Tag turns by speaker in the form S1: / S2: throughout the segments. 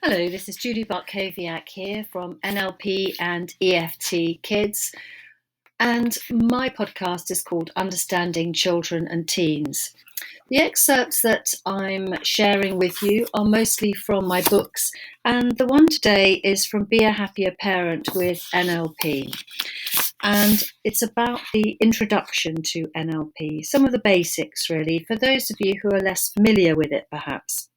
S1: Hello, this is Judy Bartkowiak here from NLP and EFT Kids, and my podcast is called Understanding Children and Teens. The excerpts that I'm sharing with you are mostly from my books, and the one today is from Be a Happier Parent with NLP. And it's about the introduction to NLP, some of the basics really, for those of you who are less familiar with it perhaps.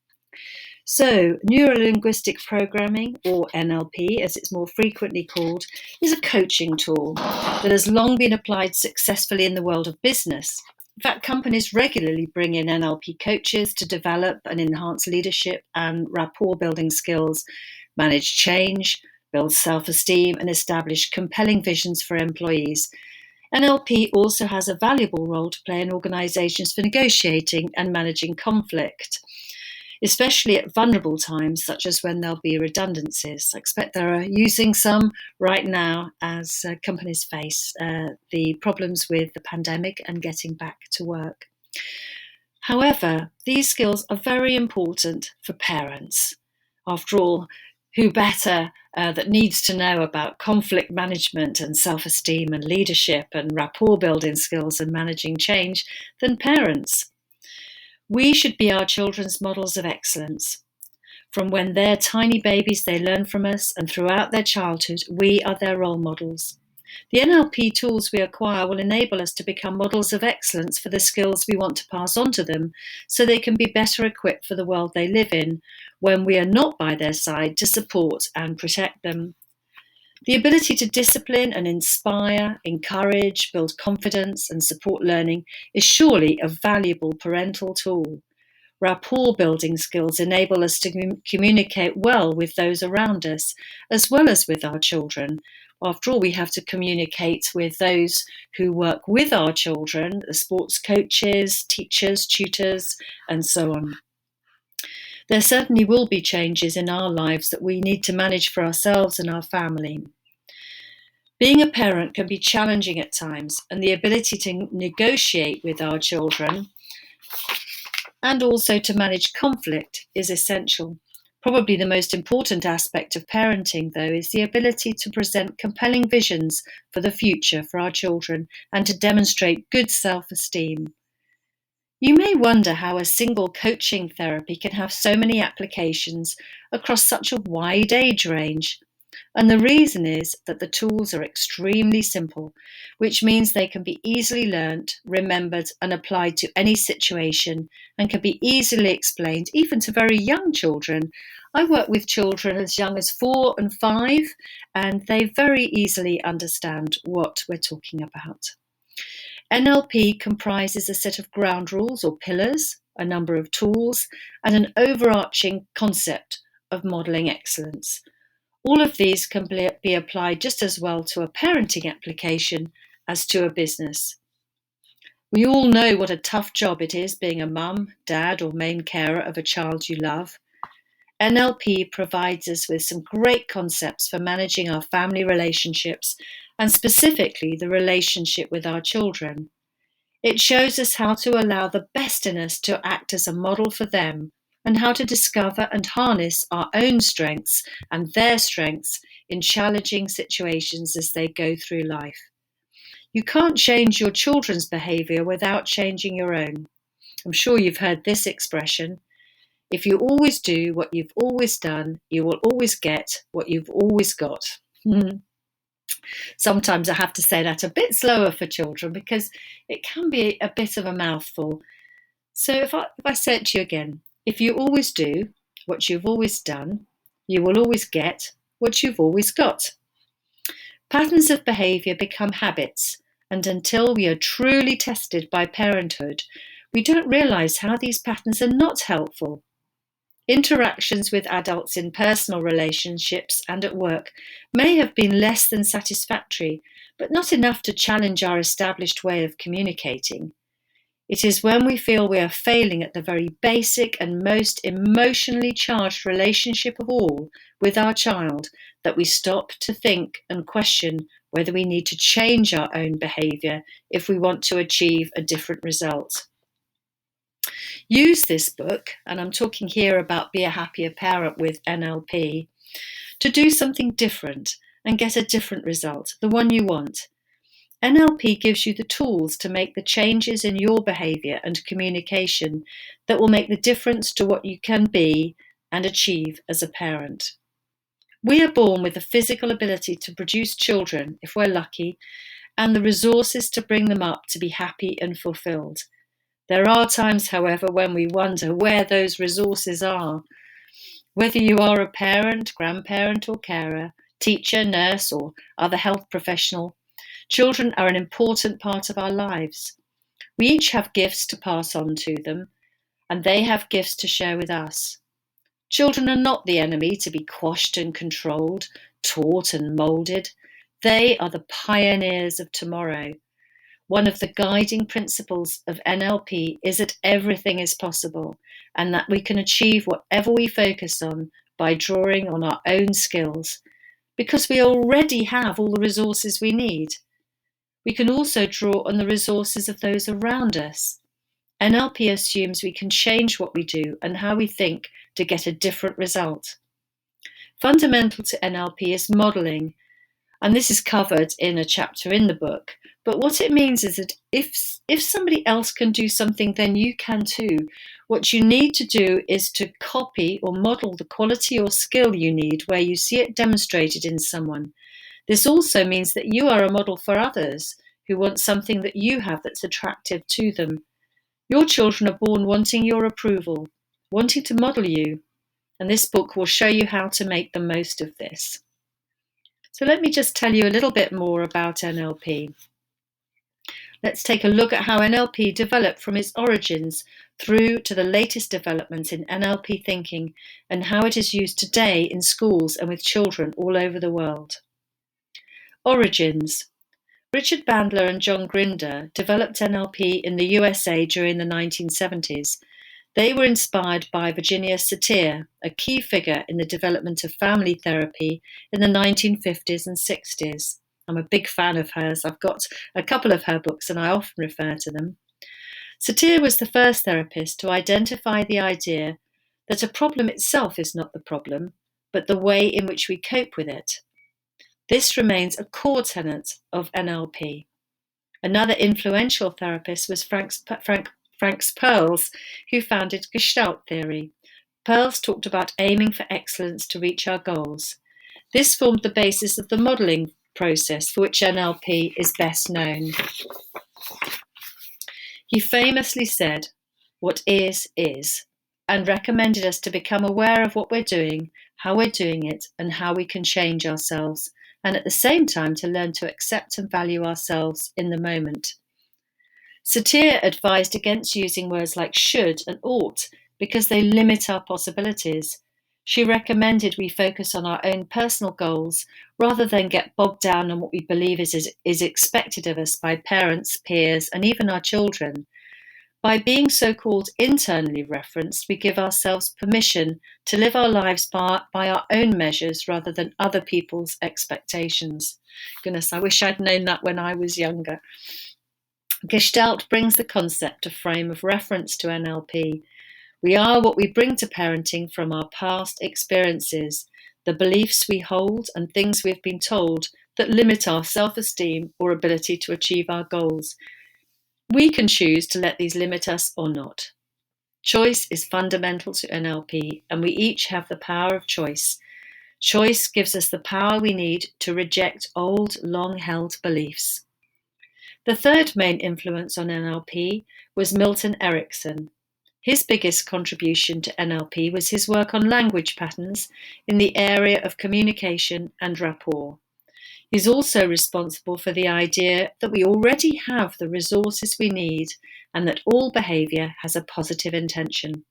S1: So, neuro-linguistic programming, or NLP as it's more frequently called, is a coaching tool that has long been applied successfully in the world of business. In fact, companies regularly bring in NLP coaches to develop and enhance leadership and rapport building skills, manage change, build self-esteem, and establish compelling visions for employees. NLP also has a valuable role to play in organizations for negotiating and managing conflict, especially at vulnerable times, such as when there'll be redundancies. I expect they're using some right now as companies face the problems with the pandemic and getting back to work. However, these skills are very important for parents. After all, who better that needs to know about conflict management and self-esteem and leadership and rapport building skills and managing change than parents? We should be our children's models of excellence. From when they're tiny babies, they learn from us, and throughout their childhood, we are their role models. The NLP tools we acquire will enable us to become models of excellence for the skills we want to pass on to them, so they can be better equipped for the world they live in when we are not by their side to support and protect them. The ability to discipline and inspire, encourage, build confidence, and support learning is surely a valuable parental tool. Rapport building skills enable us to communicate well with those around us, as well as with our children. After all, we have to communicate with those who work with our children, the sports coaches, teachers, tutors, and so on. There certainly will be changes in our lives that we need to manage for ourselves and our family. Being a parent can be challenging at times, and the ability to negotiate with our children and also to manage conflict is essential. Probably the most important aspect of parenting, though, is the ability to present compelling visions for the future for our children and to demonstrate good self-esteem. You may wonder how a single coaching therapy can have so many applications across such a wide age range. And the reason is that the tools are extremely simple, which means they can be easily learnt, remembered, and applied to any situation and can be easily explained even to very young children. I work with children as young as 4 and 5, and they very easily understand what we're talking about. NLP comprises a set of ground rules or pillars, a number of tools, and an overarching concept of modelling excellence. All of these can be applied just as well to a parenting application as to a business. We all know what a tough job it is being a mum, dad, or main carer of a child you love. NLP provides us with some great concepts for managing our family relationships and specifically the relationship with our children. It shows us how to allow the best in us to act as a model for them and how to discover and harness our own strengths and their strengths in challenging situations as they go through life. You can't change your children's behaviour without changing your own. I'm sure you've heard this expression. If you always do what you've always done, you will always get what you've always got. Sometimes I have to say that a bit slower for children because it can be a bit of a mouthful. So if I say it to you again, if you always do what you've always done, you will always get what you've always got. Patterns of behaviour become habits, and until we are truly tested by parenthood, we don't realise how these patterns are not helpful. Interactions with adults in personal relationships and at work may have been less than satisfactory, but not enough to challenge our established way of communicating. It is when we feel we are failing at the very basic and most emotionally charged relationship of all with our child that we stop to think and question whether we need to change our own behaviour if we want to achieve a different result. Use this book, and I'm talking here about Be a Happier Parent with NLP, to do something different and get a different result, the one you want. NLP gives you the tools to make the changes in your behaviour and communication that will make the difference to what you can be and achieve as a parent. We are born with the physical ability to produce children, if we're lucky, and the resources to bring them up to be happy and fulfilled. There are times, however, when we wonder where those resources are. Whether you are a parent, grandparent, or carer, teacher, nurse, or other health professional, children are an important part of our lives. We each have gifts to pass on to them, and they have gifts to share with us. Children are not the enemy to be quashed and controlled, taught and moulded. They are the pioneers of tomorrow. One of the guiding principles of NLP is that everything is possible and that we can achieve whatever we focus on by drawing on our own skills, because we already have all the resources we need. We can also draw on the resources of those around us. NLP assumes we can change what we do and how we think to get a different result. Fundamental to NLP is modelling, and this is covered in a chapter in the book. But what it means is that if somebody else can do something, then you can too. What you need to do is to copy or model the quality or skill you need where you see it demonstrated in someone. This also means that you are a model for others who want something that you have that's attractive to them. Your children are born wanting your approval, wanting to model you, and this book will show you how to make the most of this. So let me just tell you a little bit more about NLP. Let's take a look at how NLP developed from its origins through to the latest developments in NLP thinking and how it is used today in schools and with children all over the world. Origins. Richard Bandler and John Grinder developed NLP in the USA during the 1970s. They were inspired by Virginia Satir, a key figure in the development of family therapy in the 1950s and 60s. I'm a big fan of hers. I've got a couple of her books and I often refer to them. Satir was the first therapist to identify the idea that a problem itself is not the problem, but the way in which we cope with it. This remains a core tenet of NLP. Another influential therapist was Frank Perls, who founded Gestalt theory. Perls talked about aiming for excellence to reach our goals. This formed the basis of the modelling process for which NLP is best known. He famously said, "What is, and recommended us to become aware of what we're doing, how we're doing it, and how we can change ourselves, and at the same time to learn to accept and value ourselves in the moment." Satir advised against using words like should and ought because they limit our possibilities. She recommended we focus on our own personal goals rather than get bogged down on what we believe is expected of us by parents, peers, and even our children. By being so-called internally referenced, we give ourselves permission to live our lives by our own measures rather than other people's expectations. Goodness, I wish I'd known that when I was younger. Gestalt brings the concept of frame of reference to NLP. We are what we bring to parenting from our past experiences, the beliefs we hold and things we've been told that limit our self-esteem or ability to achieve our goals. We can choose to let these limit us or not. Choice is fundamental to NLP, and we each have the power of choice. Choice gives us the power we need to reject old, long-held beliefs. The third main influence on NLP was Milton Erickson. His biggest contribution to NLP was his work on language patterns in the area of communication and rapport. He's also responsible for the idea that we already have the resources we need and that all behaviour has a positive intention.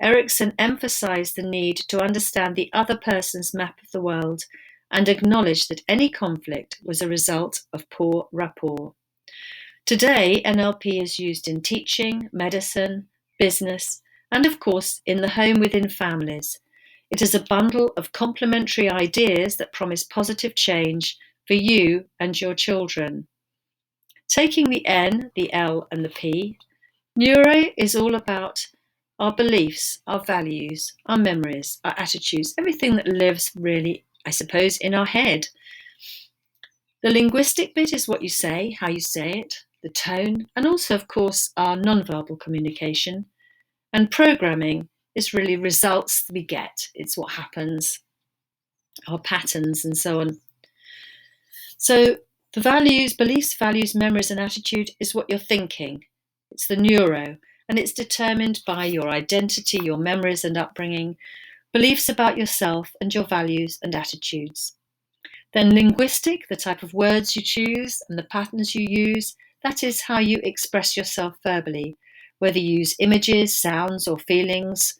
S1: Erickson emphasised the need to understand the other person's map of the world and acknowledge that any conflict was a result of poor rapport. Today, NLP is used in teaching, medicine, business, and of course in the home within families. It is a bundle of complementary ideas that promise positive change for you and your children. Taking the N, the L, and the P, Neuro is all about our beliefs, our values, our memories, our attitudes, everything that lives really, I suppose, in our head. The linguistic bit is what you say, how you say it, the tone, and also, of course, our nonverbal communication. And programming is really results we get. It's what happens, our patterns, and so on. So the values, beliefs, values, memories, and attitude is what you're thinking. It's the neuro, and it's determined by your identity, your memories and upbringing, beliefs about yourself, and your values and attitudes. Then linguistic, the type of words you choose and the patterns you use, that is how you express yourself verbally, whether you use images, sounds, or feelings,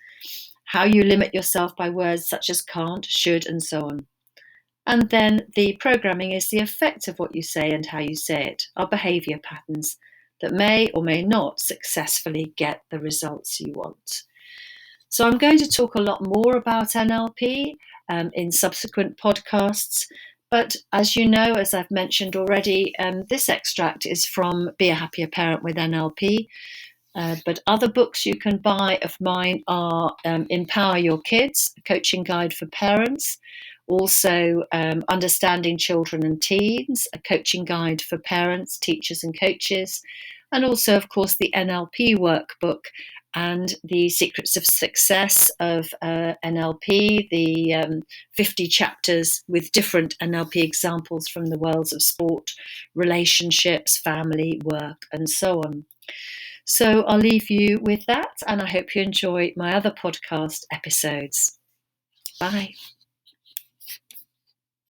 S1: how you limit yourself by words such as can't, should, and so on. And then the programming is the effect of what you say and how you say it, our behaviour patterns that may or may not successfully get the results you want. So I'm going to talk a lot more about NLP in subsequent podcasts. But as you know, as I've mentioned already, this extract is from Be a Happier Parent with NLP. But other books you can buy of mine are Empower Your Kids, a coaching guide for parents. Also, Understanding Children and Teens, a coaching guide for parents, teachers, and coaches. And also, of course, the NLP workbook and the Secrets of Success of NLP, the 50 chapters with different NLP examples from the worlds of sport, relationships, family, work, and so on. So I'll leave you with that, and I hope you enjoy my other podcast episodes. Bye.